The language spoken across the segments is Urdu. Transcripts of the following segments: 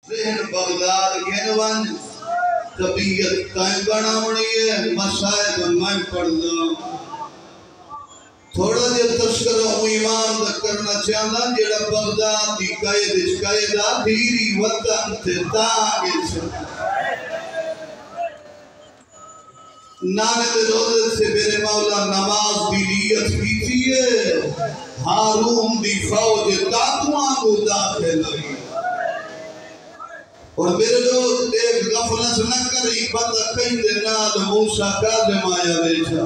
ذہن بغداد گھنوان طبیعت قائم بناونی ہے مسائب میں پڑھ دوں تھوڑا جے تذکرہ ایمان دا کرنا چاہنا جیڑا بغداد دی قائدہ دھیری وطن تے تاگے سے نانے دے روزے سے میرے مولا نماز دی نیت کی تھیے ہارون دی فوج تاکوان کو داخل ہوئی اور میرے لوگ ایک غفلت نہ کری بندہ کہیں دے نال موسیٰ کاظم آیا بیچا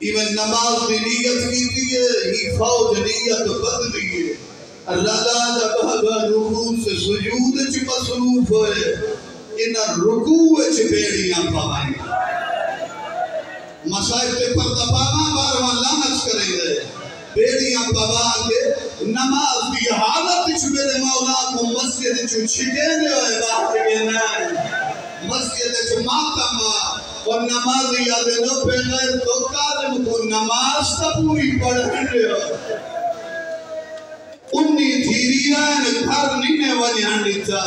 ایمن نماز دی نیت کی تھیے ہی فوج نیت بدلی ہے اللہ بابا رکوع سے سجود چ مصروف ہوئے انہاں رکوع چ بیڑیاں پاوائیں مسائب تے پردہ پانا بارواں لعنت کریں گے بیڑیاں پوا کے نماز دی حالت چ میرے مولا کو مسجد چ چھٹے دے ہوئے بات کے نہ مسجد چ ماتم اور نمازی یادے نو پہ غیر تو کاظم کو نماز تا پوری پڑھن دے انہی دھیریاں گھر نینے ونیاں دیتا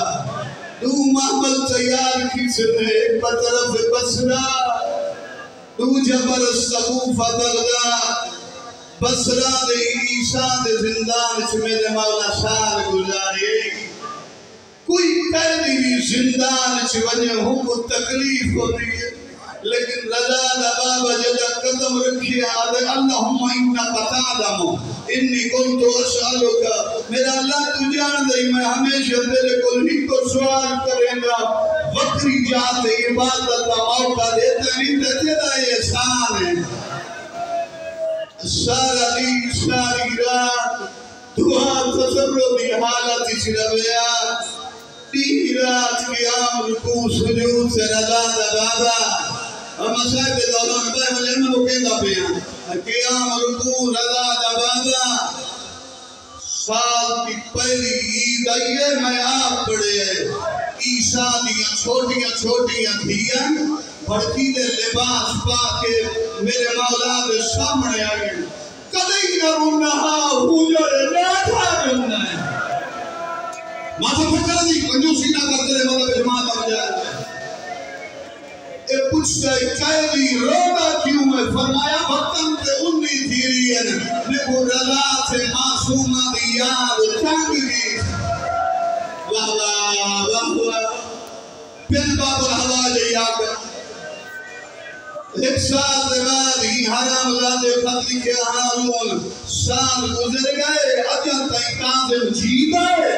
دو محمد تیار کھیچنے ایک طرف بسرا دو جبر السقوفہ بغداد بسرا دے عیسیٰ دے زندان چھ میرے مولا سال گزارے کوئی قیدی بھی زندان چھ وجہ ہوں کو تکلیف ہو رہی ہے لیکن رضا دا بابا جدا قدم رکھی آدھے اللہم انکا تعلم انی کنتو اسالوکا میرا اللہ تو جان دے میں ہمیشہ تیرے کو ہی کو سوال کریں گا وقری جاتے عبادت دا موقع دیتا نہیں تیرا احسان ہے سارا دن ساری رات دعا تصرف دی حالت چربیا تین رات قیام رکوع سجود سے رضا دا بابا مسائب دوران بھائی مجھے میں مکیندہ پیا قیام رکوع رضا دا بابا سال کی پہلی عید آئیے میں آپ پڑے عیسیٰ دیا چھوٹیاں دھیاں بڑھتی دے لباس پا کے میرے مولا دے سامنے آئے کدھی نہ رونہا ہوجرے نیٹھا رونہ ہے ماتھا پھٹکر دی کنجوسی نہ کرتے رہے مطلب جماعت آ جائے اے پوچھتا ہے قیدی رونا کیوں ہے فرمایا وطن تے انہی دھیری ہے لیکن رضا سے معصومہ دی یاد چانگی واہ واہ واہ واہ پھر باب الحواج یاکر ایک سال دے بعد ہی حرام زادے خط لکھے ہارون سال گزر گئے اجل تائی کاظم جیت آئے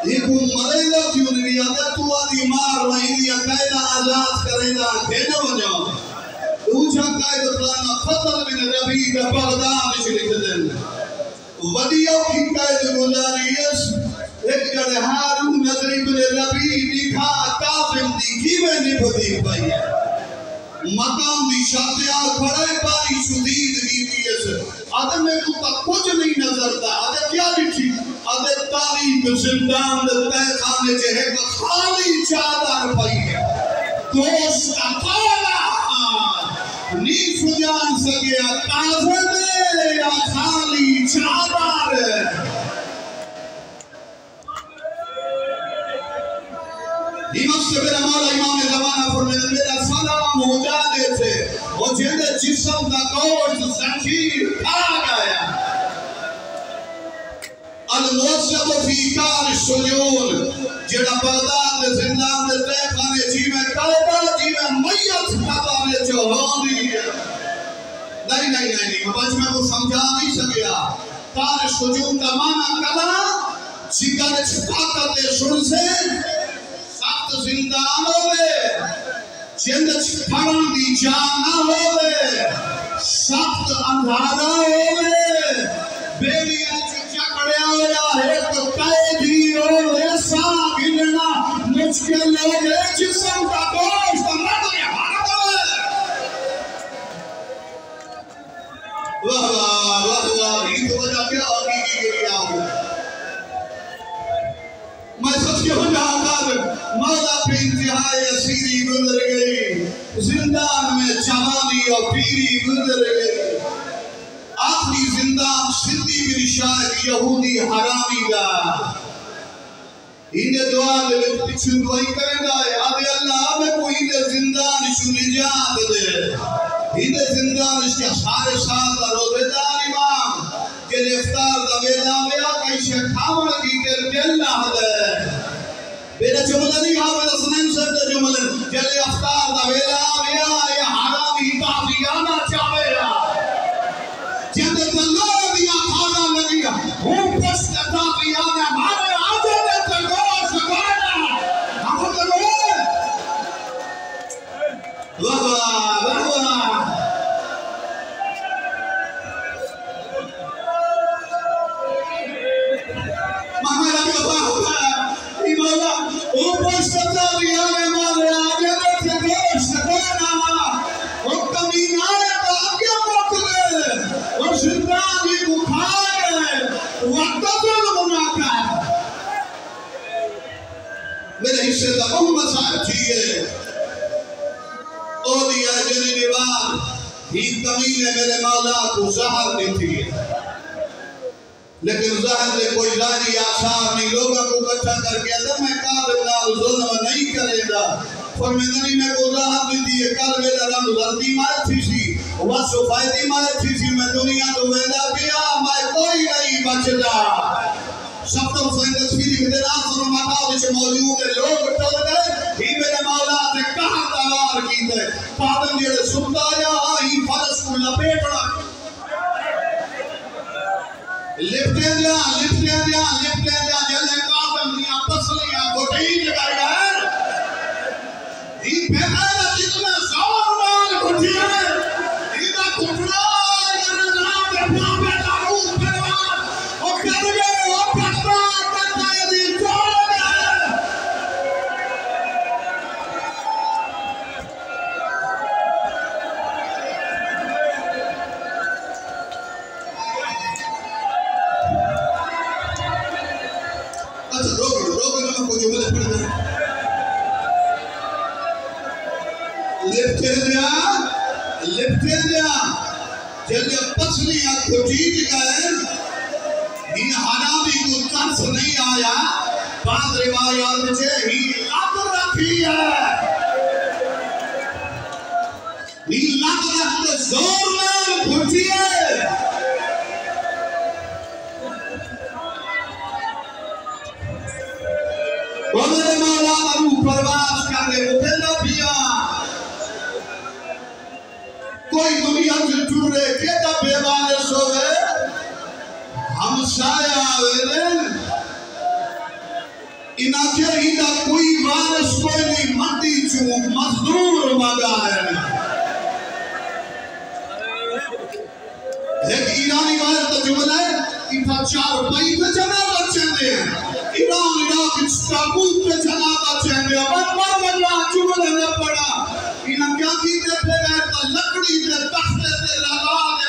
ایک مرے گا کیوں نہیں آتا تو آدھی مار وہیں دیا قائدہ آزاد کرے گا کہنے ہو جاؤ دوچھا قائدہ پلانا فضل بن ربی کا بغداد شرک دن ودیوں کی قائدہ گزاریس ایک جڑے ہارون نظری بن ربی دکھا کاظم دیکھی میں نبھتی پائی ہے مقام دی شاہدیاں کھڑے پاری شدید گیتی ہے آدھے میں کو تا کچھ نہیں نظر دا آدھے کیا لکھی آدھے تاریخ زندان دے خانے جہے کا خالی چادر پائی ہے دوست کا پالا نی سجان سگیا کاظم یا خالی چادر دیمت سے میرا مولا امام زمانہ فرمیدہ میرا سلام ہو جانے تھے اور جہدے جسم دا گوشت زنجیر کھا گیا الموسیق فی کار السجون جڑا بغداد دے زندان دے تیخانے جی میں قائدہ جی میں میت کھانے چوہانی نہیں بچ میں کو سمجھا نہیں سکیا کار السجون کا معنی کلا جگر طاقت سن سے زندان ہوئے جند چھپڑن دی جانا ہوئے سخت اندھارا ہوئے بیڑیاں چکڑیا ہویا ہے تو قیدی ہوئے سا گلنا مشکل ہوئے جسم کا گوشت مرد میں حالت ہوئے واہ واہ واہ واہ یہ تو وجہ کیا آگی کی گریا ہوئے میں سچ کے ہو جہاں قادر مولا پہ انتہائی اسیری گزر گئی زندان میں جوانی اور پیری گزر گئی آخری زندان صدی بن شاہد یہودی حرامی کا انہیں دعا دے پچھو دعائی کریں گا آدھے اللہ میں کوئی انہیں زندان شو نجات دے انہیں زندان کے سارے سال دا روزے دار امام کہ افطار دا ویلا ویا کئی کھاون کی کر اللہ دے میرا جملہ نہیں حافظ حسنین صاحب دا جملہ کہ افطار دا ویلا ویا یا حرامی تعفیانہ چاہویا جب اللہ دیا کھانا لگیا ہوں پشت تعفیانہ ہمارے آجے دے تگوہ سکوانا ہم کرو واہ واہ محمد ابھی اللہ ہوتا ہے ایمالا اوپر ستاریانے مارے آجے دے تگوہ سکوانا اور کمین آئے تو آگے موکلے اور شدانی بکھائے وقت المناکہ میرے حصے دا محمد صاحب چیئے اولیاء جنی دیوار ہی کمین میرے مولا کو زہر دیتی ہے لیکن زہر دے کوئی ظاہری آثار نہیں لوگوں کو کٹھا کر کے اگر میں قابل نال ظلم نہیں کرے گا فرمیدنی میں کو زہر دیتی ہے کل میرا رنگ ذردی مائے تھی سی وصف فائدی مائے تھی سی میں دنیا تو ویدہ کیا میں کوئی نہیں بچتا سب تو سائن تصویری کے دن آسر و مقابل سے موجود ہے لوگ ٹھل گئے ہی میرے مولا سے کہاں تلوار کی تھے پادم جیڑے سنتا یا ہی فرس کو لپیٹنا لپٹے دیا جلے قابل دیا پسلیاں گھٹی جگہ گئے ہی پہلے جتنے سوار مال گھٹی ہے ہی دا گھٹنا یا نظران دے پاپے دارو پھروان اور کر گئے اور پھٹنا تکائے دی جوڑ گئے اچھا روک میں کو جملے پڑھ دیں لپٹے دیا جلدی پسلیاں کھٹیج گئے ہی حرامی کو ترس نہیں آیا بعض روایات سے ہی لگ رکھی ہے ہی لگ رکھتے زور میں کھٹی ہے وہ میرے مولا روح پرواز کرنے اٹھے نہ پیا کوئی دنیا سے ٹورے کہتا بے وارث ہوئے ہم سایہ آوے اناکہ ہی دا کوئی وارث کوئی نہیں مٹی چون مزدور مگا ہے ایک ایرانی وائر تا جملہ ہے انہا 4 پائی پہ جنازہ چندے ہیں ایران عراق تابوت پہ جنازہ چندے ہیں من اللہ جملہ نہ پڑا انہا کیا کیتے پہ گئے تا لکڑی تے تختے تے لگا دے